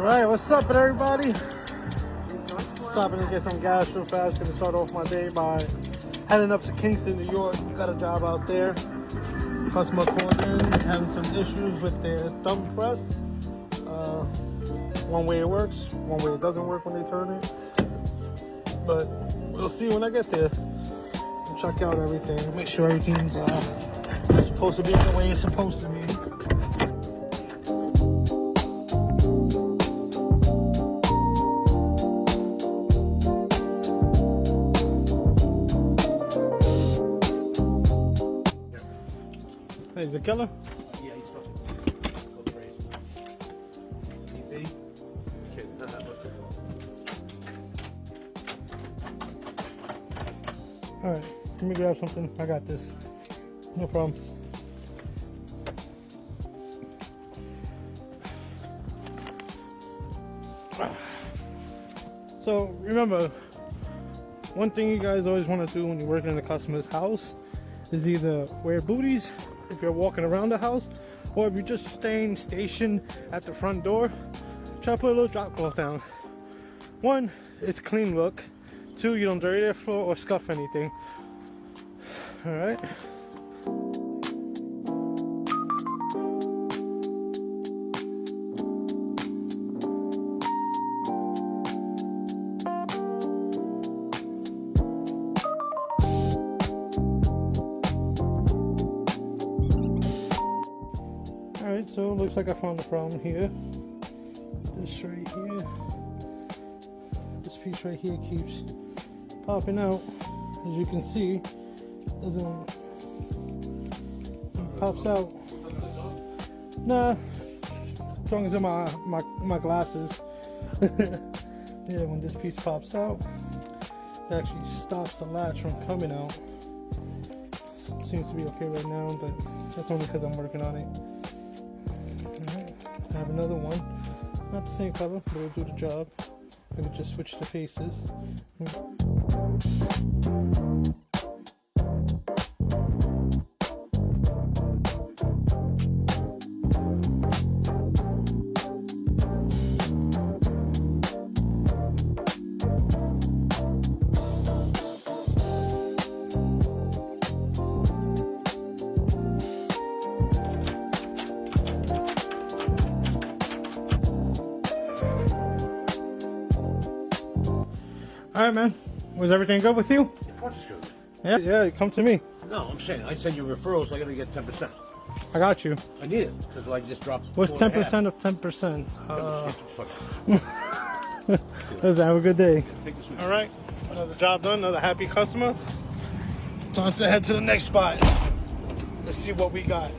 Alright, what's up everybody? Stopping to get some gas real fast. Gonna start off my day by heading up to Kingston, New York. Got a job out there. Customer called in, having some issues with their thumb press. One way it works, one way it doesn't work when they turn it. But we'll see when I get there. I'll check out everything, make sure everything's supposed to be the way it's supposed to be. Hey, is it killer? Yeah, he's supposed to go crazy. EP? Okay, Alright, let me grab something. I got this. No problem. So, remember, one thing you guys always want to do when you're working in a customer's house is either wear booties if you're walking around the house, or if you're just staying stationed at the front door, try to put a little drop cloth down. One, it's clean look. Two, you don't dirty their floor or scuff anything. Alright. Alright, so it looks like I found the problem here. This right here. This piece right here keeps popping out. As you can see, it pops out. Nah, as long as my glasses. Yeah, when this piece pops out, it actually stops the latch from coming out. Seems to be okay right now, but that's only because I'm working on it. Alright, I have another one. Not the same color, but it'll do the job. I could just switch the faces. Alright, man. Was everything good with you? Of course it's good. Yeah, yeah, come to me. No, I'm saying, I send you referrals, I gotta get 10%. I got you. I need it, because I just dropped What's 10% of 10%? Let's have a good day. Alright, another job done, another happy customer. Time to head to the next spot. Let's see what we got.